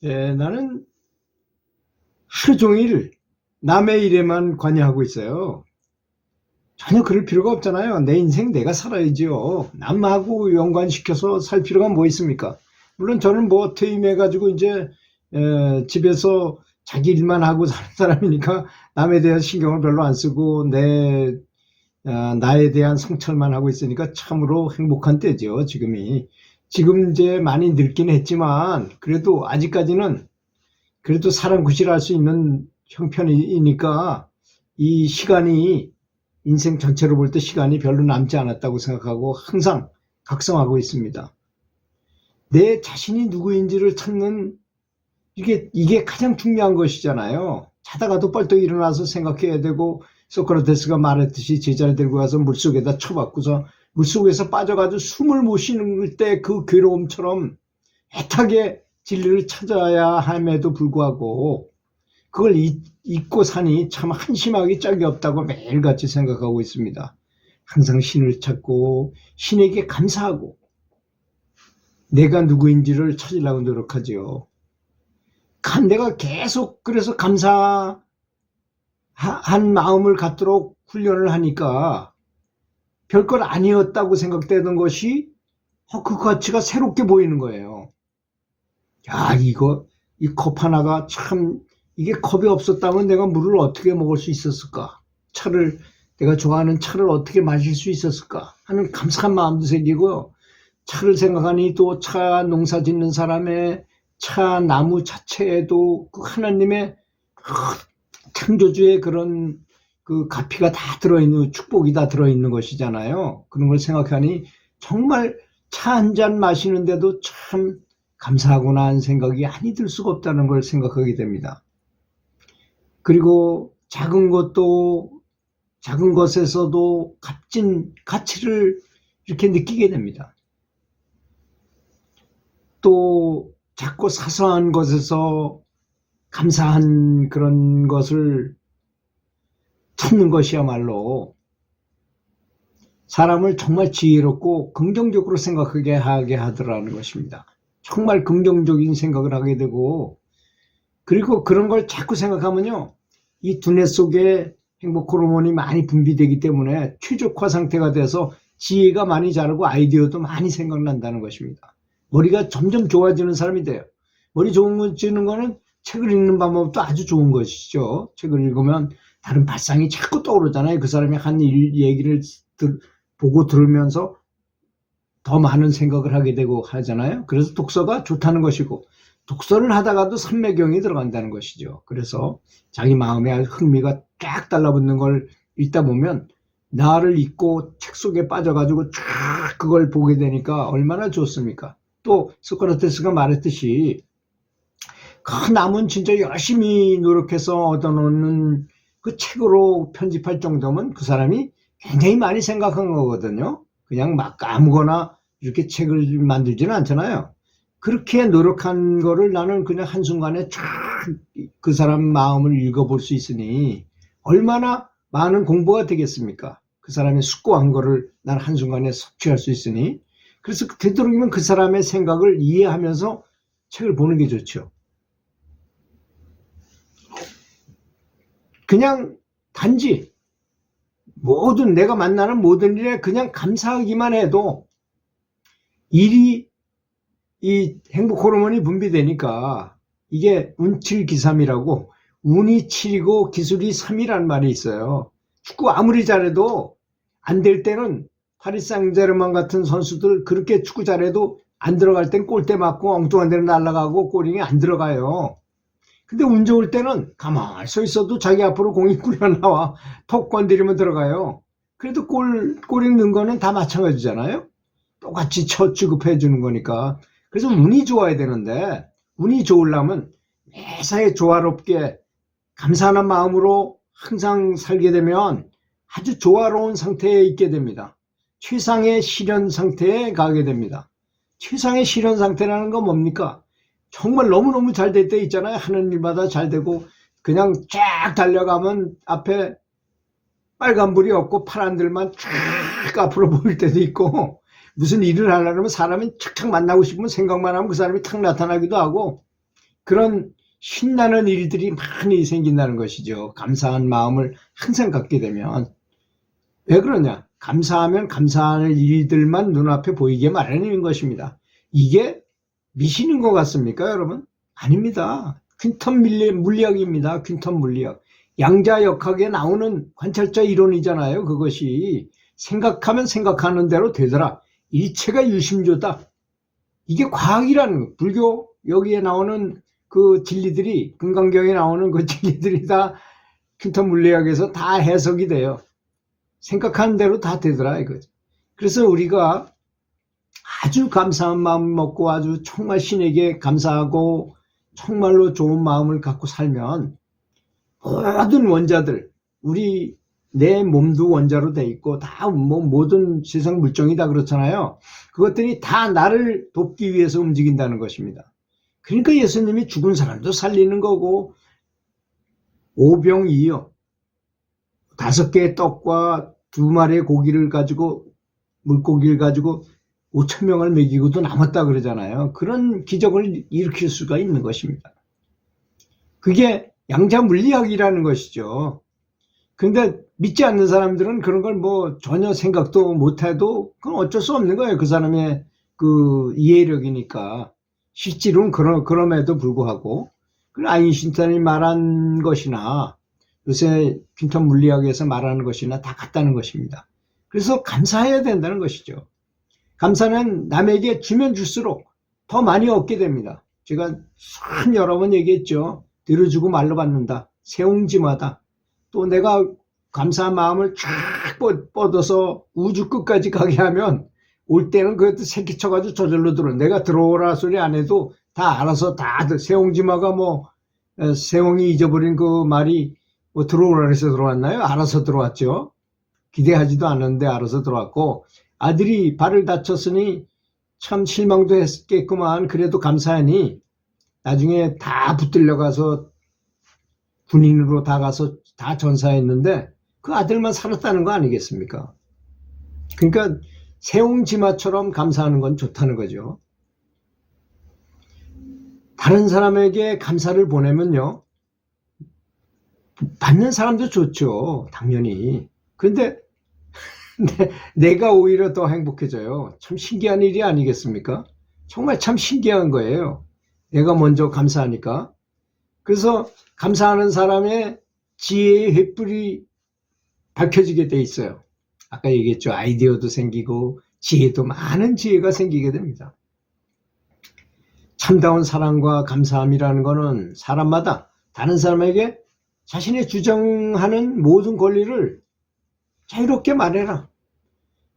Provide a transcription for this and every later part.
나는 하루 종일 남의 일에만 관여하고 있어요. 전혀 그럴 필요가 없잖아요. 내 인생 내가 살아야지요. 남하고 연관시켜서 살 필요가 뭐 있습니까? 물론 저는 뭐 퇴임해가지고 이제 집에서 자기 일만 하고 사는 사람이니까 남에 대한 신경을 별로 안 쓰고 나에 대한 성찰만 하고 있으니까 참으로 행복한 때죠, 지금이. 지금 이제 많이 늙긴 했지만 그래도 아직까지는 그래도 사람 구실할 수 있는 형편이니까 이 시간이 인생 전체로 볼 때 시간이 별로 남지 않았다고 생각하고 항상 각성하고 있습니다. 내 자신이 누구인지를 찾는 이게 가장 중요한 것이잖아요. 자다가도 벌떡 일어나서 생각해야 되고 소크라테스가 말했듯이 제자를 데리고 가서 물속에다 쳐박고서 물속에서 빠져가지고 숨을 못 쉬는 때 그 괴로움처럼 애타게 진리를 찾아야 함에도 불구하고 그걸 잊고 사니 참 한심하기 짝이 없다고 매일같이 생각하고 있습니다. 항상 신을 찾고 신에게 감사하고 내가 누구인지를 찾으려고 노력하지요. 내가 계속 그래서 감사한 마음을 갖도록 훈련을 하니까 별것 아니었다고 생각되던 것이 그 가치가 새롭게 보이는 거예요. 야, 이 컵 하나가 참, 이게 컵이 없었다면 내가 물을 어떻게 먹을 수 있었을까? 내가 좋아하는 차를 어떻게 마실 수 있었을까? 하는 감사한 마음도 생기고요. 차를 생각하니 또 차 농사 짓는 사람의 차 나무 자체에도 그 하나님의 창조주의 그런 그 가피가 다 들어있는, 축복이 다 들어있는 것이잖아요. 그런 걸 생각하니 정말 차 한 잔 마시는데도 참 감사하구나 하는 생각이 아니 들 수가 없다는 걸 생각하게 됩니다. 그리고 작은 것에서도 값진 가치를 이렇게 느끼게 됩니다. 또 작고 사소한 것에서 감사한 그런 것을 찾는 것이야말로 사람을 정말 지혜롭고 긍정적으로 생각하게 하게 하더라는 것입니다. 정말 긍정적인 생각을 하게 되고, 그리고 그런 걸 자꾸 생각하면요, 이 두뇌 속에 행복 호르몬이 많이 분비되기 때문에 최적화 상태가 돼서 지혜가 많이 자라고 아이디어도 많이 생각난다는 것입니다. 머리가 점점 좋아지는 사람이 돼요. 머리 좋아지는 거는 책을 읽는 방법도 아주 좋은 것이죠. 책을 읽으면 다른 발상이 자꾸 떠오르잖아요. 그 사람이 한 얘기를 보고 들으면서 더 많은 생각을 하게 되고 하잖아요. 그래서 독서가 좋다는 것이고, 독서를 하다가도 삼매경이 들어간다는 것이죠. 그래서 자기 마음에 흥미가 쫙 달라붙는 걸 읽다 보면 나를 잊고 책 속에 빠져가지고 쫙 그걸 보게 되니까 얼마나 좋습니까? 또 소크라테스가 말했듯이 그 남은 진짜 열심히 노력해서 얻어놓는 그 책으로 편집할 정도면 그 사람이 굉장히 많이 생각한 거거든요. 그냥 막 아무거나 이렇게 책을 만들지는 않잖아요. 그렇게 노력한 거를 나는 그냥 한순간에 쫙 그 사람 마음을 읽어볼 수 있으니 얼마나 많은 공부가 되겠습니까? 그 사람이 숙고한 거를 난 한순간에 섭취할 수 있으니, 그래서 되도록이면 그 사람의 생각을 이해하면서 책을 보는 게 좋죠. 그냥 단지 내가 만나는 모든 일에 그냥 감사하기만 해도 일이 이 행복 호르몬이 분비되니까, 이게 운칠기삼이라고 운이 7이고 기술이 3이라는 말이 있어요. 축구 아무리 잘해도 안 될 때는 파리 생제르맹 같은 선수들 그렇게 축구 잘해도 안 들어갈 땐 골대 맞고 엉뚱한 데로 날아가고 골이 안 들어가요. 근데 운 좋을 때는 가만히 서 있어도 자기 앞으로 공이 굴려 나와 톡 건드리면 들어가요. 그래도 골 넣는 거는 다 마찬가지잖아요. 똑같이 첫 취급해 주는 거니까. 그래서 운이 좋아야 되는데, 운이 좋으려면 매사에 조화롭게 감사한 마음으로 항상 살게 되면 아주 조화로운 상태에 있게 됩니다. 최상의 실현 상태에 가게 됩니다. 최상의 실현 상태라는 건 뭡니까? 정말 너무너무 잘 될 때 있잖아요. 하는 일마다 잘 되고 그냥 쫙 달려가면 앞에 빨간불이 없고 파란들만 쫙 앞으로 보일 때도 있고, 무슨 일을 하려면 사람이 착착 만나고 싶으면 생각만 하면 그 사람이 탁 나타나기도 하고, 그런 신나는 일들이 많이 생긴다는 것이죠. 감사한 마음을 항상 갖게 되면. 왜 그러냐? 감사하면 감사할 일들만 눈앞에 보이게 마련인 것입니다. 이게 미신인 것 같습니까, 여러분? 아닙니다. 퀸텀 물리학입니다. 퀸텀 물리학. 양자역학에 나오는 관찰자 이론이잖아요. 그것이 생각하면 생각하는 대로 되더라. 일체가 유심조다. 이게 과학이라는, 불교 여기에 나오는 그 진리들이, 금강경에 나오는 그 진리들이 다 퀸텀 물리학에서 다 해석이 돼요. 생각하는 대로 다 되더라 이거죠. 그래서 우리가 아주 감사한 마음 먹고 아주 정말 신에게 감사하고 정말로 좋은 마음을 갖고 살면 모든 원자들, 내 몸도 원자로 돼 있고 다 뭐 모든 세상 물정이 다 그렇잖아요. 그것들이 다 나를 돕기 위해서 움직인다는 것입니다. 그러니까 예수님이 죽은 사람도 살리는 거고, 오병이어 5개의 떡과 2마리의 고기를 가지고, 물고기를 가지고 5,000명을 먹이고도 남았다 그러잖아요. 그런 기적을 일으킬 수가 있는 것입니다. 그게 양자 물리학이라는 것이죠. 그런데 믿지 않는 사람들은 그런 걸 뭐 전혀 생각도 못해도 그건 어쩔 수 없는 거예요. 그 사람의 그 이해력이니까. 실제로는 그럼에도 불구하고 아인슈타인이 말한 것이나 요새 퀸텀 물리학에서 말하는 것이나 다 같다는 것입니다. 그래서 감사해야 된다는 것이죠. 감사는 남에게 주면 줄수록 더 많이 얻게 됩니다. 제가 여러 번 얘기했죠. 들어주고 말로 받는다. 세옹지마다. 또 내가 감사한 마음을 쫙 뻗어서 우주 끝까지 가게 하면 올 때는 그것도 새끼쳐가지고 저절로 들어. 내가 들어오라 소리 안 해도 다 알아서 세옹지마가 뭐 세옹이 잊어버린 그 말이 뭐 들어오라 해서 들어왔나요? 알아서 들어왔죠. 기대하지도 않았는데 알아서 들어왔고, 아들이 발을 다쳤으니 참 실망도 했겠구만. 그래도 감사하니 나중에 다 붙들려 가서 군인으로 다 가서 다 전사했는데 그 아들만 살았다는 거 아니겠습니까? 그러니까 세옹지마처럼 감사하는 건 좋다는 거죠. 다른 사람에게 감사를 보내면요, 받는 사람도 좋죠. 당연히. 그런데 내가 오히려 더 행복해져요. 참 신기한 일이 아니겠습니까? 정말 참 신기한 거예요. 내가 먼저 감사하니까. 그래서 감사하는 사람의 지혜의 횃불이 밝혀지게 돼 있어요. 아까 얘기했죠. 아이디어도 생기고 지혜도, 많은 지혜가 생기게 됩니다. 참다운 사랑과 감사함이라는 거는 사람마다 다른 사람에게 자신의 주장하는 모든 권리를 자유롭게 말해라.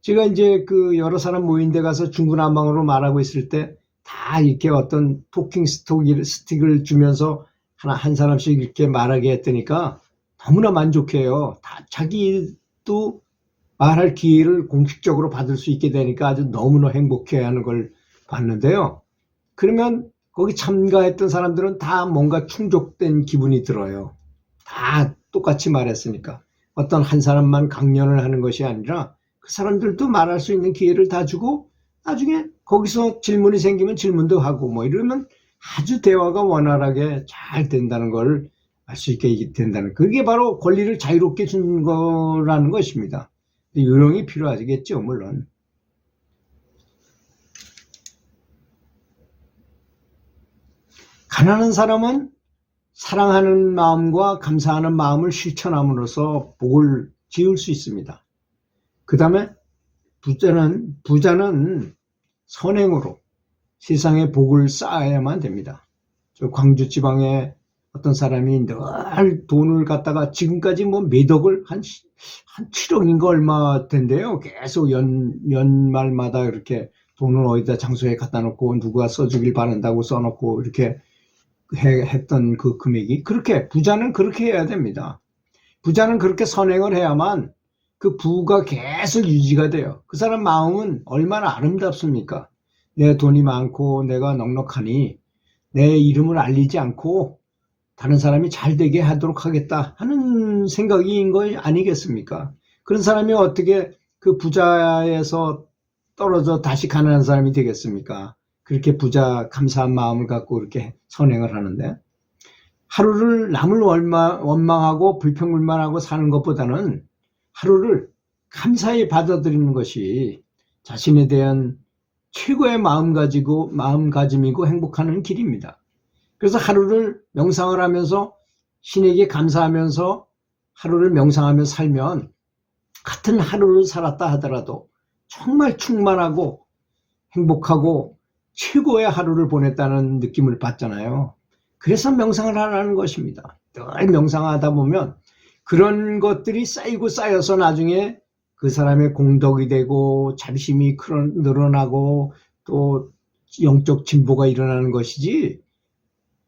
제가 이제 그 여러 사람 모인 데 가서 중구난방으로 말하고 있을 때 다 이렇게 어떤 토킹 스틱을 주면서 한 사람씩 이렇게 말하게 했더니까 너무나 만족해요. 다 자기도 말할 기회를 공식적으로 받을 수 있게 되니까 아주 너무나 행복해하는 걸 봤는데요. 그러면 거기 참가했던 사람들은 다 뭔가 충족된 기분이 들어요. 다 똑같이 말했으니까. 어떤 한 사람만 강연을 하는 것이 아니라 그 사람들도 말할 수 있는 기회를 다 주고 나중에 거기서 질문이 생기면 질문도 하고 뭐 이러면 아주 대화가 원활하게 잘 된다는 걸 알 수 있게 된다는, 그게 바로 권리를 자유롭게 준 거라는 것입니다. 요령이 필요하겠죠, 물론. 가난한 사람은 사랑하는 마음과 감사하는 마음을 실천함으로써 복을 지을 수 있습니다. 그 다음에 부자는 선행으로 세상에 복을 쌓아야만 됩니다. 저 광주 지방에 어떤 사람이 늘 돈을 갖다가 지금까지 뭐 몇 억을 한 7억인가 얼마 된대요. 계속 연말마다 이렇게 돈을 어디다 장소에 갖다 놓고 누가 써주길 바란다고 써놓고 이렇게 했던 그 금액이, 그렇게 부자는 그렇게 해야 됩니다. 부자는 그렇게 선행을 해야만 그 부가 계속 유지가 돼요. 그 사람 마음은 얼마나 아름답습니까? 내 돈이 많고 내가 넉넉하니 내 이름을 알리지 않고 다른 사람이 잘 되게 하도록 하겠다 하는 생각인 거 아니겠습니까? 그런 사람이 어떻게 그 부자에서 떨어져 다시 가난한 사람이 되겠습니까? 그렇게 부자 감사한 마음을 갖고 이렇게 선행을 하는데, 하루를 남을 원망하고 불평불만하고 사는 것보다는 하루를 감사히 받아들이는 것이 자신에 대한 최고의 마음가짐이고 행복하는 길입니다. 그래서 하루를 명상을 하면서 신에게 감사하면서 하루를 명상하며 살면 같은 하루를 살았다 하더라도 정말 충만하고 행복하고 최고의 하루를 보냈다는 느낌을 받잖아요. 그래서 명상을 하라는 것입니다. 늘 명상하다 보면 그런 것들이 쌓이고 쌓여서 나중에 그 사람의 공덕이 되고 자비심이 늘어나고 또 영적 진보가 일어나는 것이지,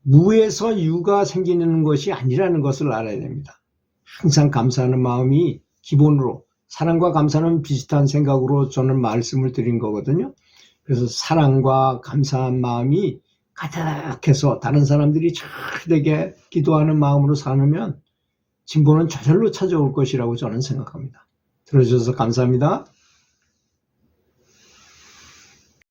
무에서 유가 생기는 것이 아니라는 것을 알아야 됩니다. 항상 감사하는 마음이 기본으로, 사랑과 감사는 비슷한 생각으로 저는 말씀을 드린 거거든요. 그래서 사랑과 감사한 마음이 가득해서 다른 사람들이 잘 되게 기도하는 마음으로 사면 진보는 저절로 찾아올 것이라고 저는 생각합니다. 들어주셔서 감사합니다.